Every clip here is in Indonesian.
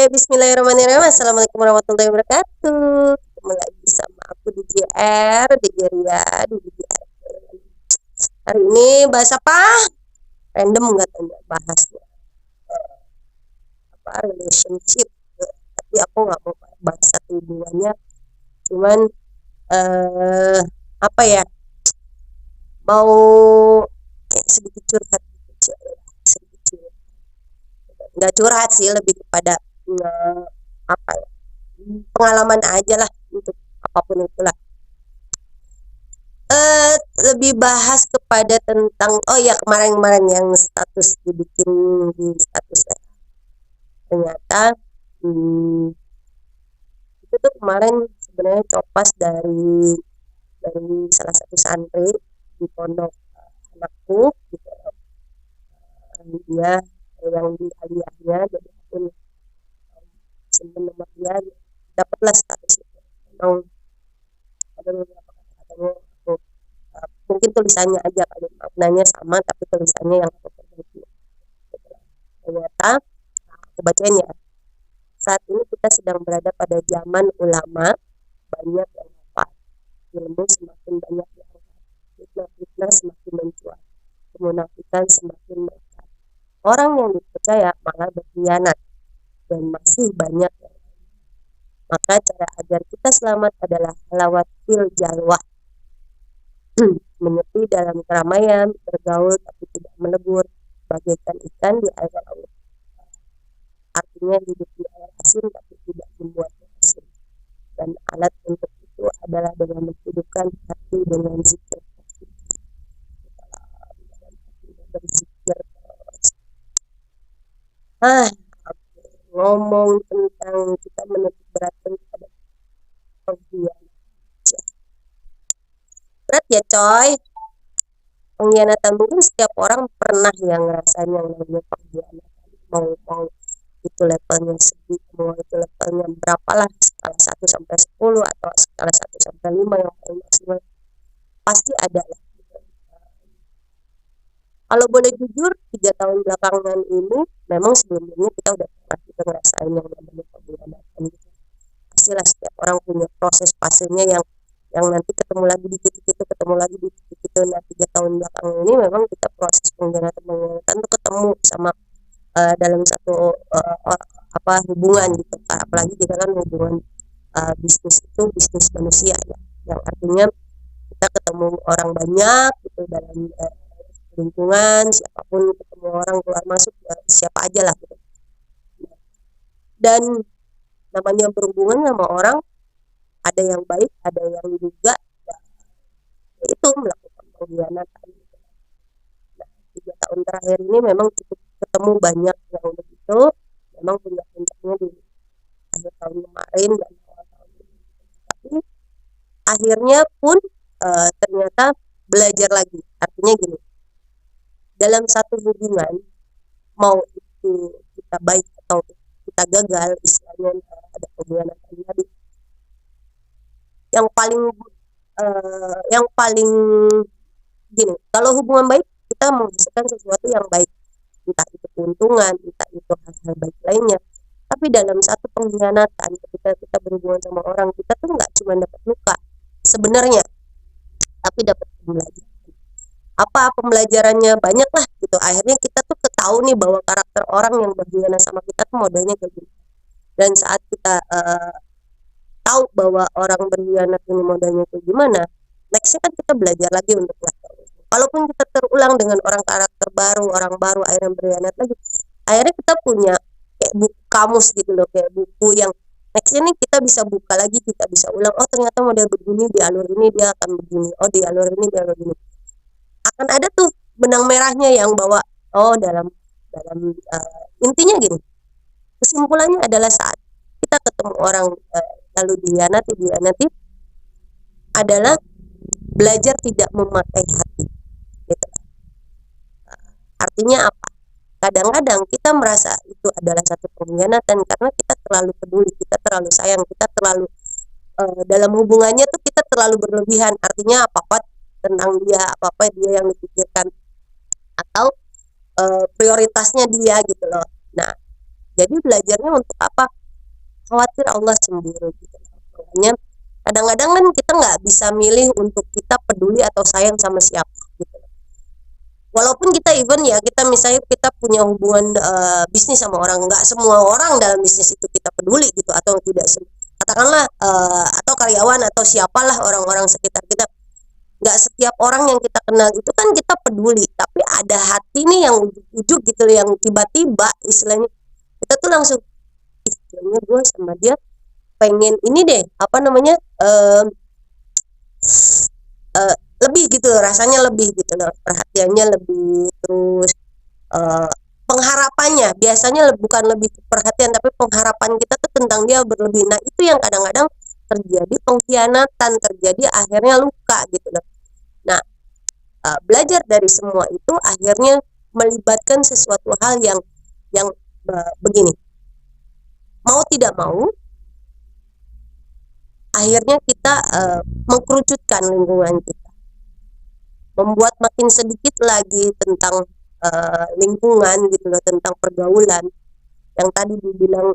Bismillahirrahmanirrahim. Assalamualaikum warahmatullahi wabarakatuh. Ketemu lagi sama aku di JR, di Geria, di JR. Hari ini bahas apa? Random nggak tanya bahasnya. Apa relationship? Tapi aku nggak mau bahas satu hubungannya. Cuman apa ya? Mau sedikit curhat, sedikit curhat. Nggak curhat sih, lebih kepada apa ya? Pengalaman aja lah untuk apapun itulah. Lebih bahas kepada tentang kemarin yang status dibikin di status saya. Ternyata itu tuh kemarin sebenarnya copas dari salah satu santri di pondok anakku gitu. Dia yang di aliyahnya, jadi pun simpen nomor dia, dapatlah status itu. Memang ada beberapa kata-katanya mungkin tulisannya aja kali maknanya sama tapi tulisannya yang aku perbaiki. Ternyata aku bacain ya. Saat ini kita sedang berada pada zaman ulama banyak yang wafat, ilmu semakin banyak diangkat, fitnah semakin mencuat, kemunafikan semakin melekat, orang yang dipercaya malah berkhianat, dan masih banyak yang lain. Maka cara agar kita selamat adalah halawat fil jalwah, menyepi dalam keramaian, bergaul tapi tidak melebur, bagaikan ikan di air laut. Artinya hidup di air asin tapi tidak membuatnya asin. Dan alat untuk itu adalah dengan menghidupkan hati dengan zikir. Berzikir terus. Ngomong tentang kita menitik beratkan pada pengkhianatan. Berat ya coy. Pengkhianatan mungkin setiap orang pernah yang ngerasain yang namanya pengkhianatan. Mau itu levelnya segitu, mau itu levelnya berapa lah, skala 1 sampai 10 atau skala 1 sampai 5 yang paling maksimal pasti ada lah. Kalau boleh jujur 3 tahun belakangan ini memang sebelumnya kita udah pernah kita ngerasain yang namanya pengkhianatan gitu. Pastilah setiap orang punya proses fasenya yang nanti ketemu lagi di titik itu, ketemu lagi di titik itu. Nah 3 tahun belakangan ini memang kita proses pengkhianatan tuh ketemu sama dalam satu hubungan gitu. Apalagi kita kan hubungan bisnis itu bisnis manusia ya, yang artinya kita ketemu orang banyak gitu dalam lingkungan, siapapun ketemu orang keluar masuk siapa aja lah gitu. Dan namanya berhubungan sama orang, ada yang baik, ada yang juga itu melakukan pengkhianatan. Nah 3 tahun terakhir ini memang cukup ketemu banyak yang begitu, memang punya puncaknya di akhir tahun kemarin dan awal tahun ini. Tapi akhirnya pun ternyata belajar lagi. Artinya gini, dalam satu hubungan mau itu kita baik atau kita gagal, istilahnya ada pengkhianatan tadi, yang paling gini, kalau hubungan baik kita menghasilkan sesuatu yang baik, entah itu keuntungan, entah itu hal-hal baik lainnya. Tapi dalam satu pengkhianatan, ketika kita berhubungan sama orang, kita tuh nggak cuma dapat luka sebenarnya, tapi dapat pembelajaran. Apa pembelajarannya? Banyak lah gitu. Akhirnya kita tuh ketahui nih bahwa karakter orang yang berkhianat sama kita tuh modelnya kayak gini. Dan saat kita tahu bahwa orang berkhianat ini modelnya kayak gimana, nextnya kan kita belajar lagi untuk walaupun kita terulang dengan orang karakter baru, orang baru akhirnya berkhianat lagi, akhirnya kita punya kayak buku kamus gitu loh, kayak buku yang nextnya nih kita bisa buka lagi, kita bisa ulang, oh ternyata model begini di alur ini dia akan begini, oh di alur ini dia begini. Akan ada tuh benang merahnya yang bawa, dalam intinya gini, kesimpulannya adalah saat kita ketemu orang lalu dihianati adalah belajar tidak memakai hati gitu. Artinya apa? Kadang-kadang kita merasa itu adalah satu pengkhianatan karena kita terlalu peduli, kita terlalu sayang, kita terlalu dalam hubungannya tuh kita terlalu berlebihan. Artinya apa-apa tentang dia, apa-apa dia yang dipikirkan atau prioritasnya dia gitu loh. Nah Jadi belajarnya untuk apa? Khawatir Allah cemburu gitu. Makanya kadang-kadang kan kita nggak bisa milih untuk kita peduli atau sayang sama siapa gitu. Walaupun kita even ya kita misalnya kita punya hubungan bisnis sama orang, nggak semua orang dalam bisnis itu kita peduli gitu, atau tidak katakanlah atau karyawan atau siapalah orang-orang sekitar kita, nggak setiap orang yang kita kenal itu kan kita peduli, tapi ada hati nih yang ujuk-ujuk gitu loh, yang tiba-tiba istilahnya kita tuh langsung istilahnya gue sama dia pengen ini deh apa namanya lebih gitu loh, rasanya lebih gitu loh, perhatiannya lebih, terus pengharapannya biasanya bukan lebih perhatian tapi pengharapan kita tuh tentang dia berlebih. Nah itu yang kadang-kadang terjadi pengkhianatan, terjadi akhirnya luka gitu loh. Nah belajar dari semua itu akhirnya melibatkan sesuatu hal yang begini, mau tidak mau akhirnya kita mengkerucutkan lingkungan kita, membuat makin sedikit lagi tentang lingkungan gitu loh, tentang pergaulan yang tadi dibilang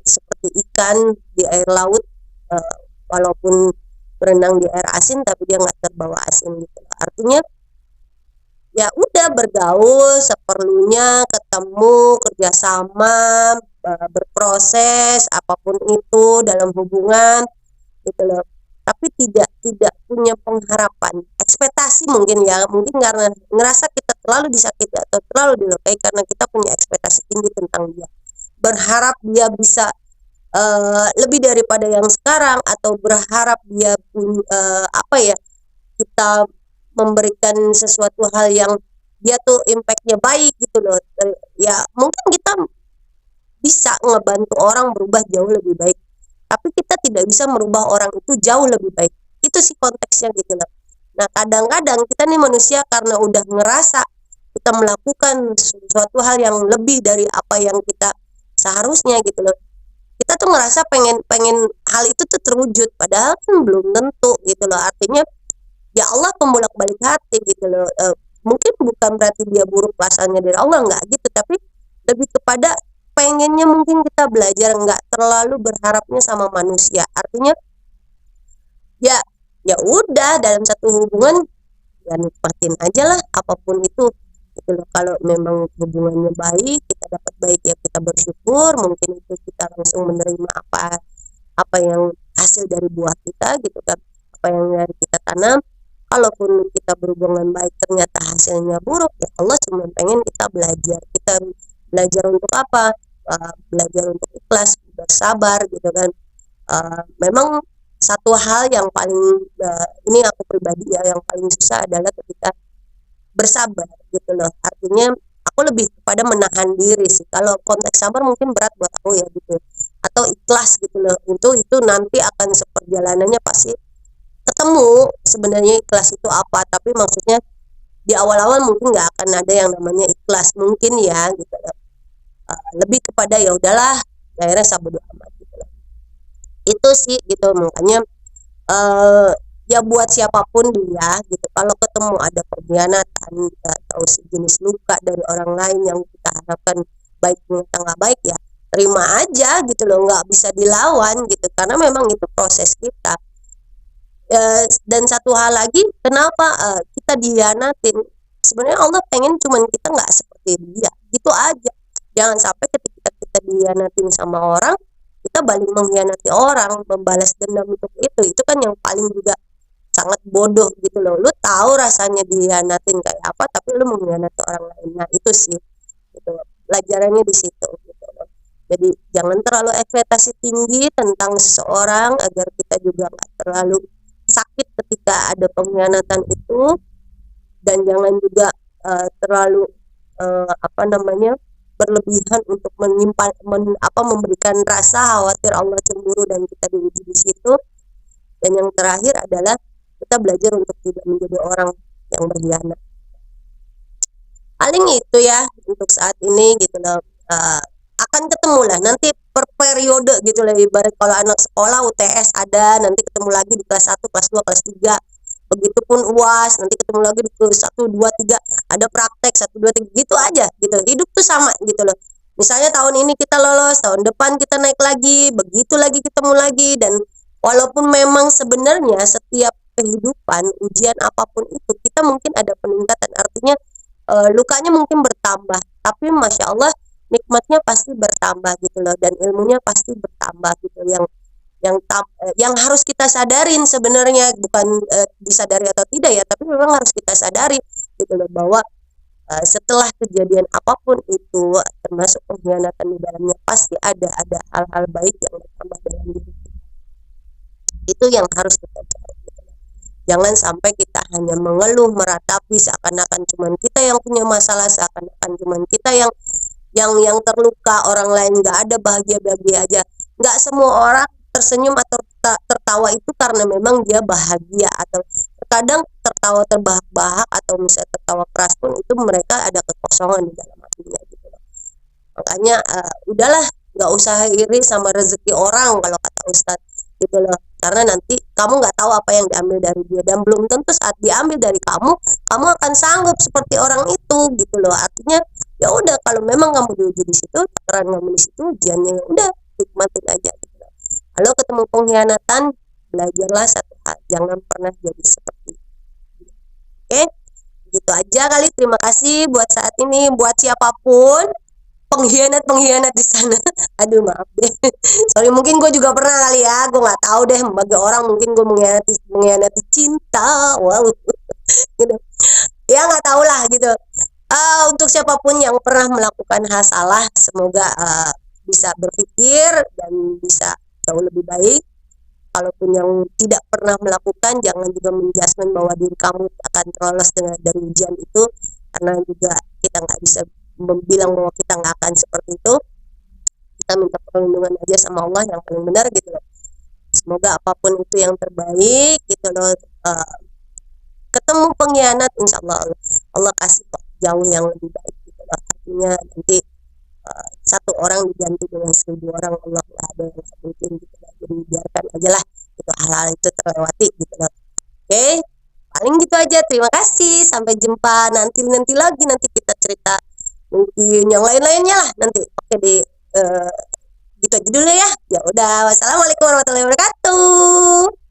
seperti ikan di air laut, walaupun berenang di air asin tapi dia nggak terbawa asin gitu loh. Artinya ya udah bergaul seperlunya, ketemu, kerjasama, berproses apapun itu dalam hubungan gitu loh, tapi tidak punya pengharapan, ekspektasi mungkin ya, mungkin karena ngerasa kita terlalu disakiti atau terlalu dilukai karena kita punya ekspektasi tinggi tentang dia, berharap dia bisa lebih daripada yang sekarang, atau berharap dia apa ya, kita memberikan sesuatu hal yang dia tuh impactnya baik gitu loh. Ya mungkin kita bisa ngebantu orang berubah jauh lebih baik, tapi kita tidak bisa merubah orang itu jauh lebih baik. Itu sih konteksnya gitu loh. Nah kadang-kadang kita nih manusia karena udah ngerasa kita melakukan sesuatu hal yang lebih dari apa yang kita seharusnya gitu loh, kita tuh ngerasa pengen hal itu tuh terwujud, padahal kan belum tentu gitu loh. Artinya ya Allah pembolak-balik hati gitu loh. Mungkin bukan berarti dia buruk perasaannya dari Allah, nggak gitu, tapi lebih kepada pengennya mungkin kita belajar nggak terlalu berharapnya sama manusia. Artinya ya udah dalam satu hubungan ya nikmatin aja lah apapun itu gitu loh. Kalau memang hubungannya baik, kita dapat baik ya kita bersyukur, mungkin itu kita langsung menerima apa yang hasil dari buah kita gitu kan, apa yang dari kita tanam. Kalaupun kita berhubungan baik ternyata hasilnya buruk, ya Allah cuma pengen kita belajar untuk apa, belajar untuk ikhlas, bersabar gitu kan. Memang satu hal yang paling ini aku pribadi ya, yang paling susah adalah ketika bersabar gitu loh. Artinya aku lebih kepada menahan diri sih. Kalau konteks sabar mungkin berat buat aku ya gitu, atau ikhlas gitu loh. Itu nanti akan seperjalanannya pasti ketemu sebenarnya ikhlas itu apa, tapi maksudnya di awal-awal mungkin nggak akan ada yang namanya ikhlas mungkin ya gitu loh. Lebih kepada ya udahlah akhirnya sabar amat gitu loh. Itu sih gitu. Makanya ya buat siapapun dia gitu, kalau ketemu ada pengkhianatan atau sejenis luka dari orang lain yang kita harapkan baiknya nggak baik, ya terima aja gitu loh, nggak bisa dilawan gitu, karena memang itu proses kita. Dan satu hal lagi, kenapa kita dihianatin, sebenarnya Allah pengen cuman kita nggak seperti dia gitu aja. Jangan sampai ketika kita dihianatin sama orang, kita balik mengkhianati orang, membalas dendam untuk itu kan yang paling juga sangat bodoh gitu loh. Lu tahu rasanya dihianatin kayak apa, tapi lu mengkhianati orang lain. Nah itu sih gitu, pelajarannya di situ gitu loh. Jadi jangan terlalu ekspektasi tinggi tentang seseorang agar kita juga nggak terlalu sakit ketika ada pengkhianatan itu, dan jangan juga terlalu apa namanya berlebihan untuk memberikan rasa khawatir Allah cemburu dan kita diuji di situ. Dan yang terakhir adalah kita belajar untuk tidak menjadi orang yang berkhianat. Paling itu ya untuk saat ini gitu loh. Akan ketemu lah nanti per periode gitu loh, ibarat kalau anak sekolah UTS ada, nanti ketemu lagi di kelas 1, kelas 2, kelas 3. Begitupun UAS, nanti ketemu lagi di kelas 1, 2, 3, ada praktek 1, 2, 3 gitu aja gitu. Hidup tuh sama gitu loh. Misalnya tahun ini kita lolos, tahun depan kita naik lagi, begitu lagi ketemu lagi. Dan walaupun memang sebenarnya setiap kehidupan, ujian apapun itu, kita mungkin ada peningkatan. Artinya lukanya mungkin bertambah, tapi Masya Allah nikmatnya pasti bertambah gitu loh, dan ilmunya pasti bertambah gitu. Yang harus kita sadarin sebenarnya, bukan disadari atau tidak ya, tapi memang harus kita sadari gitu loh, bahwa setelah kejadian apapun itu, termasuk pengkhianatan di dalamnya, pasti ada hal-hal baik yang bertambah dalam diri kita. Itu yang harus kita cari gitu. Jangan sampai kita hanya mengeluh meratapi seakan-akan cuman kita yang punya masalah, seakan-akan cuman kita yang terluka, orang lain nggak ada, bahagia-bahagia aja. Nggak semua orang tersenyum atau tertawa itu karena memang dia bahagia, atau kadang tertawa terbahak-bahak atau misalnya tertawa keras pun itu mereka ada kekosongan di dalam hatinya gitu loh. Makanya udahlah, nggak usah iri sama rezeki orang kalau kata Ustadz gitu loh, karena nanti kamu nggak tahu apa yang diambil dari dia, dan belum tentu saat diambil dari kamu akan sanggup seperti orang itu gitu loh. Artinya ya udah, kalau memang kamu diuji di situ, takaran kamu di situ, ujiannya ya udah nikmatin aja gitu loh. Kalau ketemu pengkhianatan, belajarlah satu hal, jangan pernah jadi seperti itu. Oke, gitu aja kali. Terima kasih buat saat ini, buat siapapun pengkhianat di sana. Aduh maaf deh, sorry, mungkin gue juga pernah kali ya, gue nggak tahu deh, bagi orang mungkin gue mengkhianati cinta, wow. Gitu ya, nggak tahu lah gitu. Untuk siapapun yang pernah melakukan hal salah, semoga bisa berpikir dan bisa jauh lebih baik. Kalaupun yang tidak pernah melakukan, jangan juga menjudgment bahwa diri kamu akan terlolos dari ujian itu, karena juga kita nggak bisa bilang bahwa kita nggak akan seperti itu. Kita minta perlindungan aja sama Allah yang paling benar gitu loh. Semoga apapun itu yang terbaik gitu loh. Ketemu pengkhianat, insya Allah kasih kok jauh yang lebih baik gitu loh. Artinya nanti satu orang diganti dengan 1000 orang, Allah nggak ada yang mungkin gitu loh. Jadi biarkan aja lah gitu, hal-hal itu terlewati gitu loh. Oke, paling gitu aja. Terima kasih, sampai jumpa nanti lagi, nanti kita cerita mungkin yang lain-lainnya lah nanti. Oke deh, gitu aja dulu ya. Ya udah, wassalamualaikum warahmatullahi wabarakatuh.